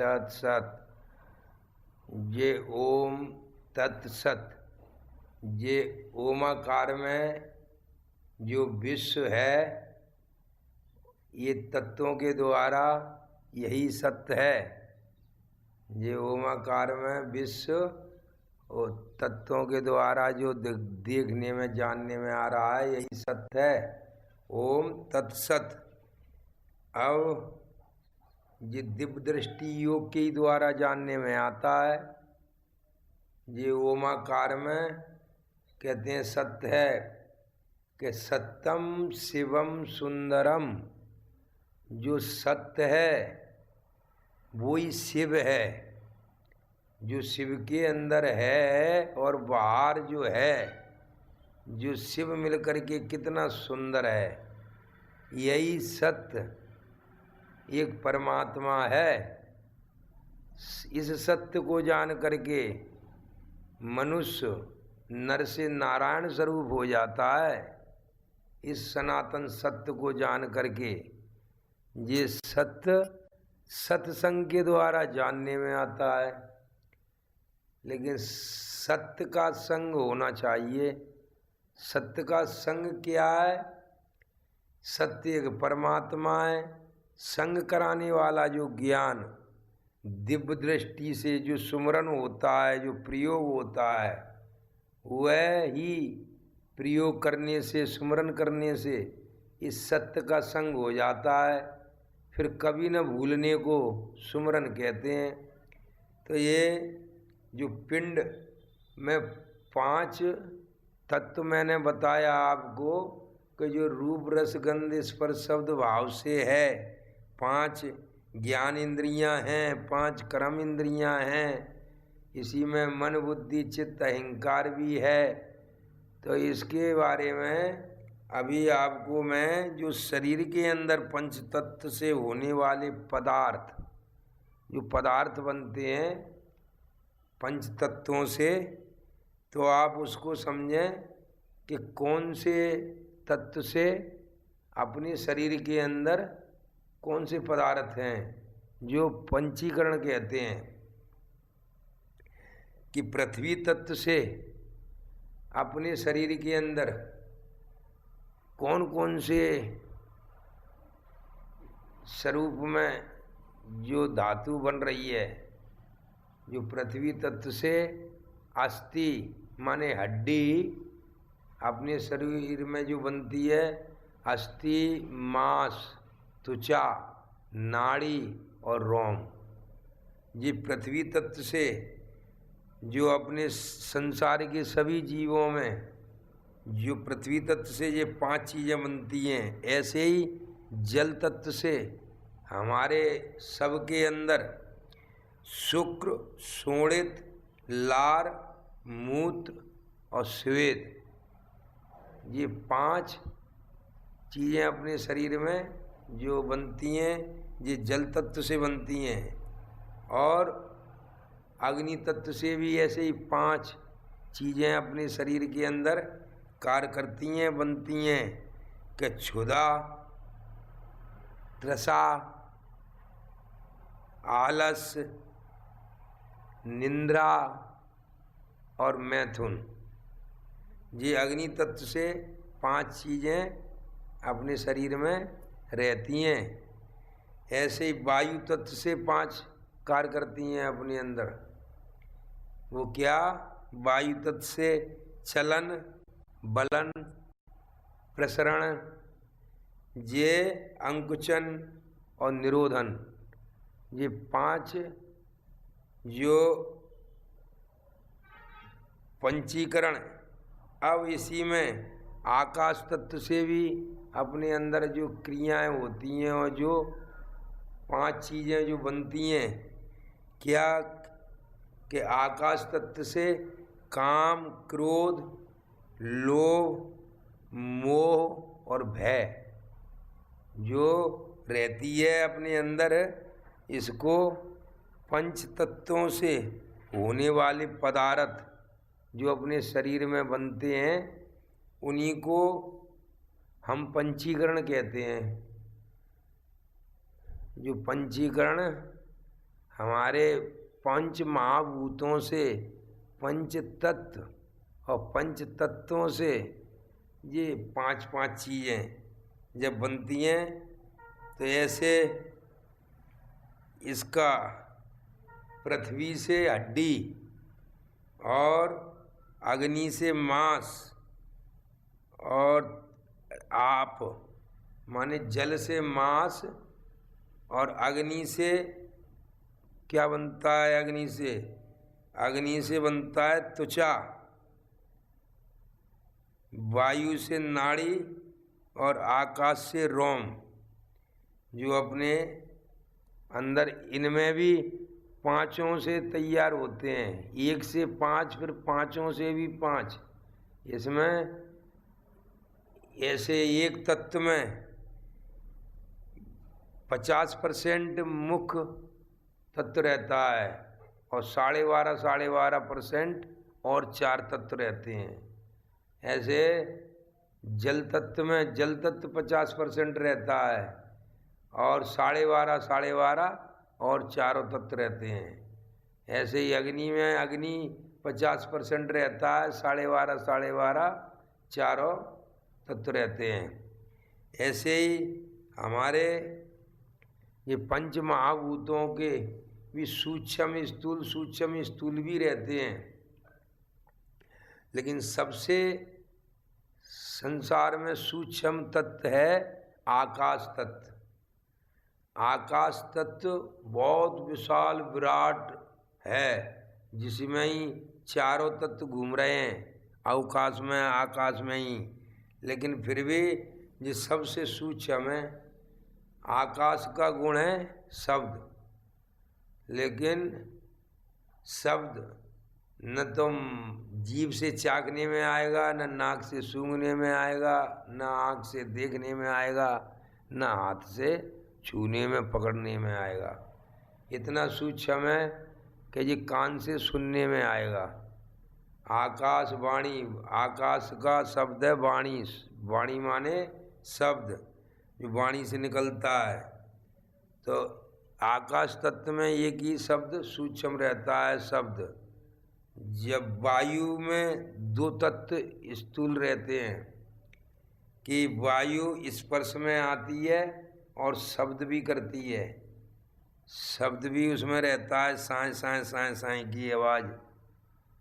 तत्सत। ये ओम तत्सत, ये ओमाकार में जो विश्व है, ये तत्वों के द्वारा यही सत्य है। ये ओमाकार में विश्व और तत्वों के द्वारा जो देखने में जानने में आ रहा है, यही सत्य है। ओम तत्सत। अब ये दिव्य दृष्टि योग के द्वारा जानने में आता है। ये ओमाकार में कहते हैं सत्य है कि सत्यम शिवम सुंदरम। जो सत्य है वही शिव है, जो शिव के अंदर है और बाहर जो है, जो शिव मिलकर के कितना सुंदर है, यही सत्य एक परमात्मा है। इस सत्य को जान करके मनुष्य नर से नारायण स्वरूप हो जाता है। इस सनातन सत्य को जान करके ये सत्य सत्संग के द्वारा जानने में आता है। लेकिन सत्य का संग होना चाहिए। सत्य का संग क्या है? सत्य एक परमात्मा है। संग कराने वाला जो ज्ञान दिव्य दृष्टि से जो सुमरन होता है, जो प्रयोग होता है, वह ही प्रयोग करने से, सुमरन करने से इस सत्य का संग हो जाता है। फिर कभी न भूलने को सुमरन कहते हैं। तो ये जो पिंड में 5 तत्व मैंने बताया आपको कि जो रूप रस गंध स्पर्श शब्द भाव से है, 5 ज्ञान इंद्रियां हैं, 5 कर्म इंद्रियां हैं, इसी में मन बुद्धि चित्त अहंकार भी है। तो इसके बारे में अभी आपको मैं जो शरीर के अंदर पंच तत्व से होने वाले पदार्थ, जो पदार्थ बनते हैं पंच तत्वों से, तो आप उसको समझें कि कौन से तत्व से अपने शरीर के अंदर कौन से पदार्थ हैं, जो पंचीकरण कहते हैं। कि पृथ्वी तत्व से अपने शरीर के अंदर कौन कौन से स्वरूप में जो धातु बन रही है। जो पृथ्वी तत्व से अस्थि माने हड्डी अपने शरीर में जो बनती है, अस्थि, मांस, त्वचा, नाड़ी और रोम। ये पृथ्वी तत्व से जो अपने संसार के सभी जीवों में जो पृथ्वी तत्व से ये 5 चीज़ें बनती हैं, ऐसे ही जल तत्व से हमारे सबके अंदर शुक्र, शोणित, लार, मूत्र और श्वेत, ये 5 चीज़ें अपने शरीर में जो बनती हैं, ये जल तत्व से बनती हैं। और अग्नि तत्व से भी ऐसे ही 5 चीज़ें अपने शरीर के अंदर कार्य करती हैं, बनती हैं। कि क्षुधा, तृषा, आलस, निंद्रा और मैथुन। ये अग्नि तत्व से 5 चीज़ें अपने शरीर में रहती हैं। ऐसे ही वायु तत्व से 5 कार्य करती हैं अपने अंदर। वो क्या? वायु तत्व से चलन, बलन, प्रसरण, ये अंकुचन और निरोधन, ये 5 जो पंचीकरण। अब इसी में आकाश तत्व से भी अपने अंदर जो क्रियाएं होती हैं और जो 5 चीज़ें जो बनती हैं, क्या कि आकाश तत्व से काम, क्रोध, लोभ, मोह और भय जो रहती है अपने अंदर, इसको पंच तत्वों से होने वाले पदार्थ जो अपने शरीर में बनते हैं, उन्हीं को हम पंचीकरण कहते हैं। जो पंचीकरण हमारे पंच महाभूतों से पंच तत्व और पंच तत्वों से ये पांच पांच चीज़ें जब बनती हैं तो ऐसे इसका पृथ्वी से हड्डी और अग्नि से मांस और आप माने जल से मांस और अग्नि से क्या बनता है? अग्नि से बनता है त्वचा, वायु से नाड़ी और आकाश से रोम, जो अपने अंदर इनमें भी पांचों से तैयार होते हैं। एक से पांच, फिर पांचों से भी पांच। इसमें ऐसे एक तत्व में 50% मुख्य तत्व रहता है और 12.5% और 4 तत्व रहते हैं। ऐसे जल तत्व में जल तत्व 50% रहता है और 12.5 और चारों तत्व रहते हैं। ऐसे ही अग्नि में अग्नि 50% रहता है, 12.5 चारों तत्व रहते हैं। ऐसे ही हमारे ये पंच महाभूतों के भी सूक्ष्म स्थूल भी रहते हैं, लेकिन सबसे संसार में सूक्ष्म तत्व है आकाश तत्व। आकाश तत्व बहुत विशाल विराट है, जिसमें ही चारों तत्व घूम रहे हैं अवकाश में, आकाश में ही। लेकिन फिर भी ये सबसे सूक्ष्म है। आकाश का गुण है शब्द, लेकिन शब्द न तो जीभ से चाखने में आएगा, न नाक से सूंघने में आएगा, न आँख से देखने में आएगा, न हाथ से छूने में पकड़ने में आएगा। इतना सूक्ष्म है कि ये कान से सुनने में आएगा। आकाश वाणी, आकाश का शब्द है वाणी। वाणी माने शब्द, जो वाणी से निकलता है। तो आकाश तत्व में एक ही शब्द सूक्ष्म रहता है, शब्द। जब वायु में 2 तत्व स्थूल रहते हैं कि वायु स्पर्श में आती है और शब्द भी करती है। शब्द भी उसमें रहता है, साए साए साए साए की आवाज़,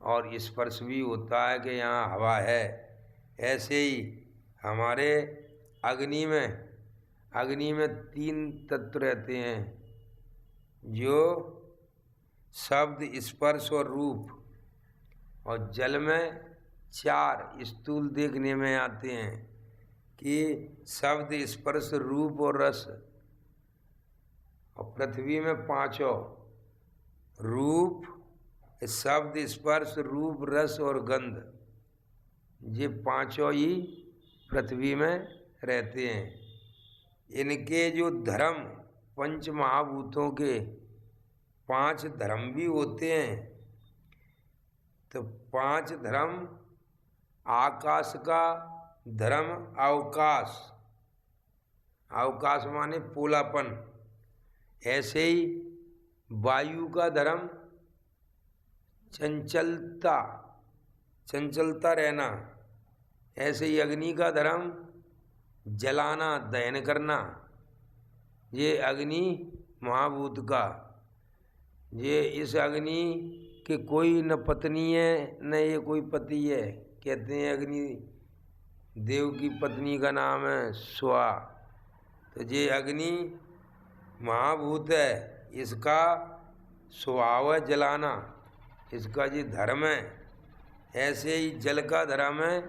और स्पर्श भी होता है कि यहाँ हवा है। ऐसे ही हमारे अग्नि में 3 तत्व रहते हैं, जो शब्द, स्पर्श और रूप। और जल में 4 स्थूल देखने में आते हैं कि शब्द, स्पर्श, रूप और रस। और पृथ्वी में 5 रूप, शब्द, स्पर्श, रूप, रस और गंध। ये 5 ही पृथ्वी में रहते हैं। इनके जो धर्म, पंच महाभूतों के 5 धर्म भी होते हैं। तो 5 धर्म, आकाश का धर्म अवकाश, अवकाश माने पोलापन। ऐसे ही वायु का धर्म चंचलता, चंचलता रहना। ऐसे ही अग्नि का धर्म जलाना, दहन करना। ये अग्नि महाभूत का, ये इस अग्नि के कोई न पत्नी है न ये कोई पति है। कहते हैं अग्नि देव की पत्नी का नाम है स्वा। तो ये अग्नि महाभूत है, इसका स्वभाव है जलाना, इसका ये धर्म है। ऐसे ही जल का धर्म है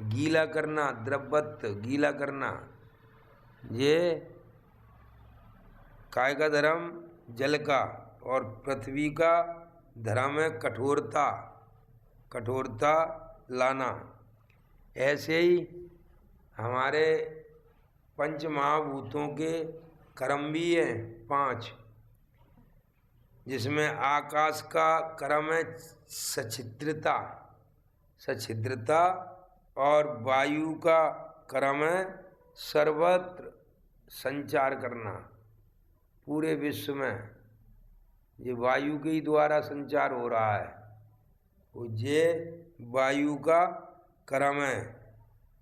गीला करना, द्रवत्व गीला करना। ये काय का धर्म? जल का। और पृथ्वी का धर्म है कठोरता, कठोरता लाना। ऐसे ही हमारे पंच महाभूतों के कर्म भी हैं 5, जिसमें आकाश का कर्म है सछिद्रता, सछिद्रता। और वायु का कर्म है सर्वत्र संचार करना, पूरे विश्व में। ये वायु के ही द्वारा संचार हो रहा है। वो ये वायु का क्रम है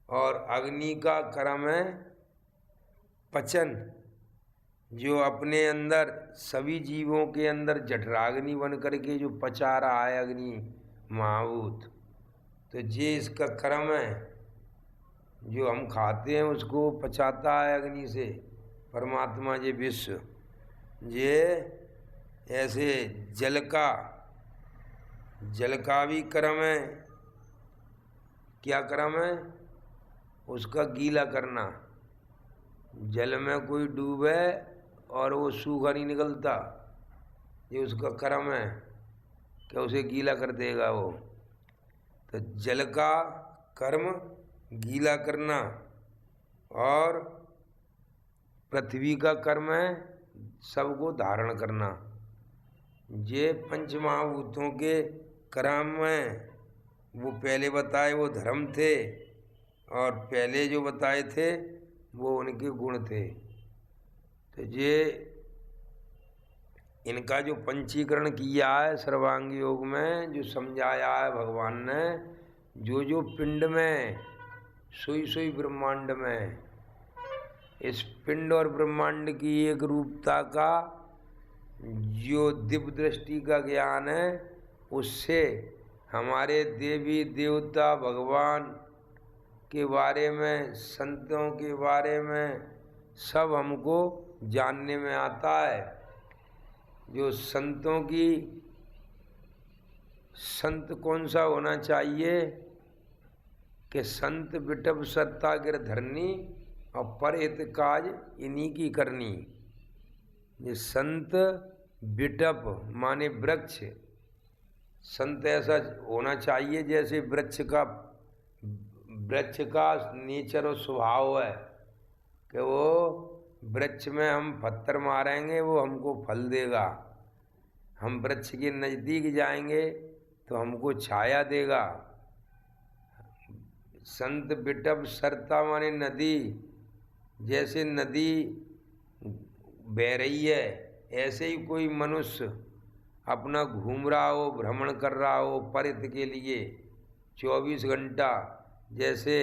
और अग्नि का क्रम है पचन, जो अपने अंदर सभी जीवों के अंदर जठराग्नि बन करके जो पचा रहा है अग्नि महाभूत। तो ये इसका क्रम है, जो हम खाते हैं उसको पचाता है अग्नि से परमात्मा ये विश्व। ये ऐसे जल का भी क्रम है। क्या क्रम है? उसका गीला करना। जल में कोई डूबे और वो सूखा नहीं निकलता, ये उसका क्रम है कि उसे गीला कर देगा वो। तो जल का कर्म गीला करना और पृथ्वी का कर्म है सबको धारण करना। ये पंच महाभूतों के क्रम में वो पहले बताए वो धर्म थे और पहले जो बताए थे वो उनके गुण थे। तो ये इनका जो पंचीकरण किया है सर्वांग योग में, जो समझाया है भगवान ने, जो पिंड में सोई ब्रह्मांड में, इस पिंड और ब्रह्मांड की एक रूपता का जो दिव्य दृष्टि का ज्ञान है, उससे हमारे देवी देवता भगवान के बारे में, संतों के बारे में सब हमको जानने में आता है। जो संतों की, संत कौन सा होना चाहिए कि संत बिटप सत्ता गिरधरनी और पर हित काज इन्हीं की करनी। ये संत बिटप माने वृक्ष, संत ऐसा होना चाहिए जैसे वृक्ष का नेचर और स्वभाव है कि वो वृक्ष में हम पत्थर मारेंगे वो हमको फल देगा, हम वृक्ष के नज़दीक जाएंगे तो हमको छाया देगा। संत बिटप सरता माने नदी, जैसे नदी बह रही है ऐसे ही कोई मनुष्य अपना घूम रहा हो, भ्रमण कर रहा हो परित के लिए 24 घंटा। जैसे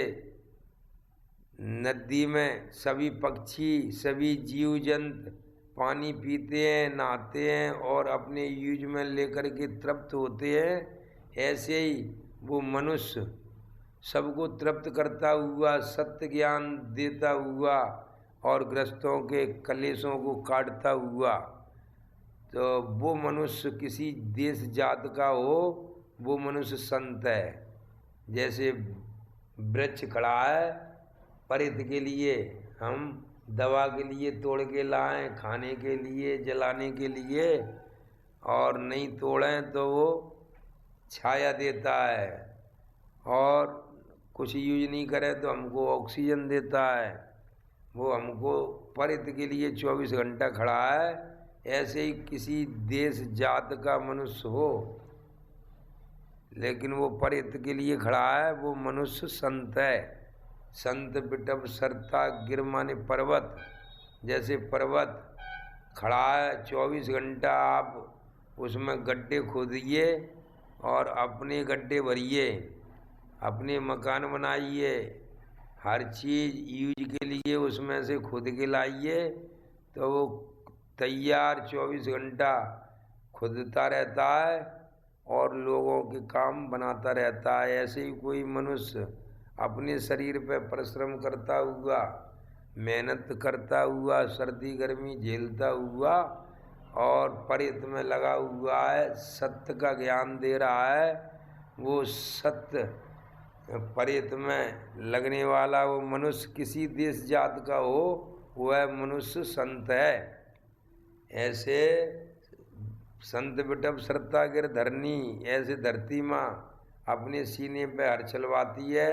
नदी में सभी पक्षी, सभी जीव जंतु पानी पीते हैं, नहाते हैं और अपने यूज में लेकर के तृप्त होते हैं, ऐसे ही वो मनुष्य सबको तृप्त करता हुआ, सत्य ज्ञान देता हुआ और ग्रस्तों के कलेशों को काटता हुआ, तो वो मनुष्य किसी देश जात का हो, वो मनुष्य संत है। जैसे वृक्ष खड़ा है परित के लिए, हम दवा के लिए तोड़ के लाएं, खाने के लिए, जलाने के लिए, और नहीं तोड़ें तो वो छाया देता है, और कुछ यूज नहीं करें तो हमको ऑक्सीजन देता है। वो हमको परित के लिए 24 घंटा खड़ा है। ऐसे ही किसी देश जात का मनुष्य हो लेकिन वो परित के लिए खड़ा है, वो मनुष्य संत है। संत बिटप सरता गिर माने पर्वत, जैसे पर्वत खड़ा है 24 घंटा, आप उसमें गड्ढे खोदिए और अपने गड्ढे भरिए, अपने मकान बनाइए, हर चीज़ यूज के लिए उसमें से खुद के लाइए तो वो तैयार 24 घंटा खुदता रहता है और लोगों के काम बनाता रहता है। ऐसे ही कोई मनुष्य अपने शरीर पर परिश्रम करता हुआ, मेहनत करता हुआ, सर्दी गर्मी झेलता हुआ और परित में लगा हुआ है, सत्य का ज्ञान दे रहा है, वो सत्य परित में लगने वाला वो मनुष्य किसी देश जात का हो, वह मनुष्य संत है। ऐसे संत बिटप सरता गिर धरनी, ऐसे धरती माँ अपने सीने पे हर चलवाती है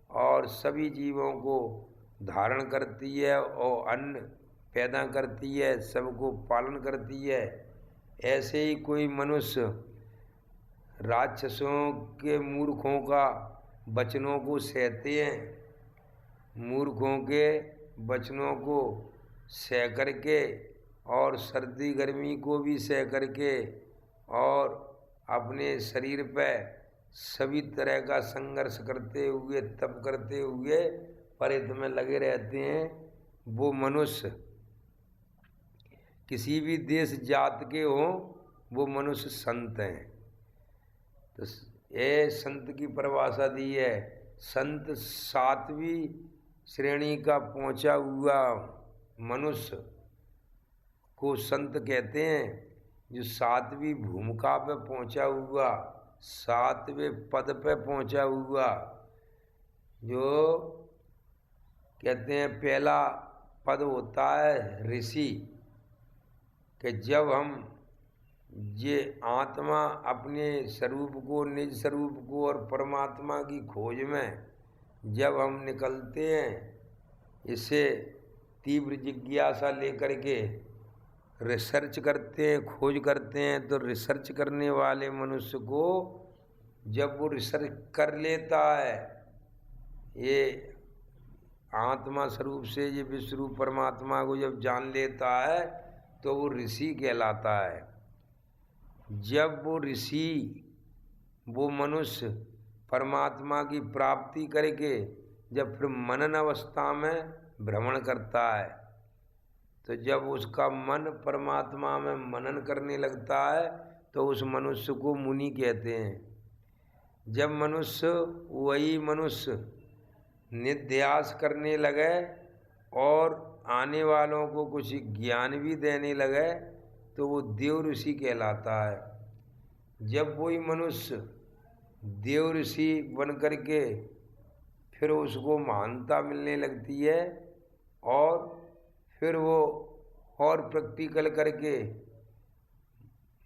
और सभी जीवों को धारण करती है और अन्न पैदा करती है, सबको पालन करती है। ऐसे ही कोई मनुष्य राक्षसों के मूर्खों का वचनों को सहते हैं, मूर्खों के वचनों को सह करके और सर्दी गर्मी को भी सह करके और अपने शरीर पे सभी तरह का संघर्ष करते हुए, तप करते हुए परित में लगे रहते हैं, वो मनुष्य किसी भी देश जात के हों, वो मनुष्य संत हैं। तो ये संत की परिभाषा दी है। संत 7वीं श्रेणी का पहुंचा हुआ मनुष्य को संत कहते हैं, जो 7वीं भूमिका पे पहुंचा हुआ, 7वें पद पे पहुंचा हुआ, जो कहते हैं पहला पद होता है ऋषि, कि जब हम ये आत्मा अपने स्वरूप को, निज स्वरूप को और परमात्मा की खोज में जब हम निकलते हैं, इसे तीव्र जिज्ञासा लेकर के रिसर्च करते हैं, खोज करते हैं, तो रिसर्च करने वाले मनुष्य को जब वो रिसर्च कर लेता है, ये आत्मा स्वरूप से ये विश्वरूप परमात्मा को जब जान लेता है, तो वो ऋषि कहलाता है। जब वो ऋषि, वो मनुष्य परमात्मा की प्राप्ति करके जब फिर मनन अवस्था में भ्रमण करता है, तो जब उसका मन परमात्मा में मनन करने लगता है, तो उस मनुष्य को मुनि कहते हैं। जब मनुष्य, वही मनुष्य निध्यास करने लगे और आने वालों को कुछ ज्ञान भी देने लगे, तो वो देव ऋषि कहलाता है। जब वही मनुष्य देव ऋषि बन करके फिर उसको महानता मिलने लगती है और फिर वो और प्रैक्टिकल करके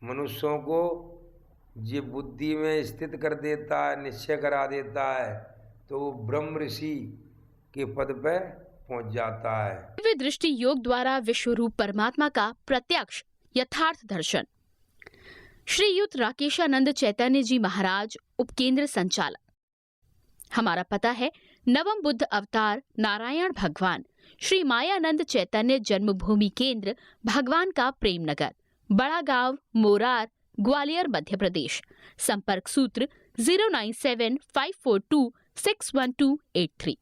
मनुष्यों को ये बुद्धि में स्थित कर देता है, निश्चय करा देता है, तो वो ब्रह्म ऋषि के पद पे पहुंच जाता है। दिव्य दृष्टि योग द्वारा विश्व रूप परमात्मा का प्रत्यक्ष यथार्थ दर्शन। श्रीयुत राकेशानंद चैतन्य जी महाराज, उपकेंद्र संचालक। हमारा पता है नवम बुद्ध अवतार नारायण भगवान श्री मायानंद चैतन्य जन्मभूमि केंद्र, भगवान का प्रेम नगर, बड़ा गांव, मोरार, ग्वालियर, मध्य प्रदेश। संपर्क सूत्र 09754261283।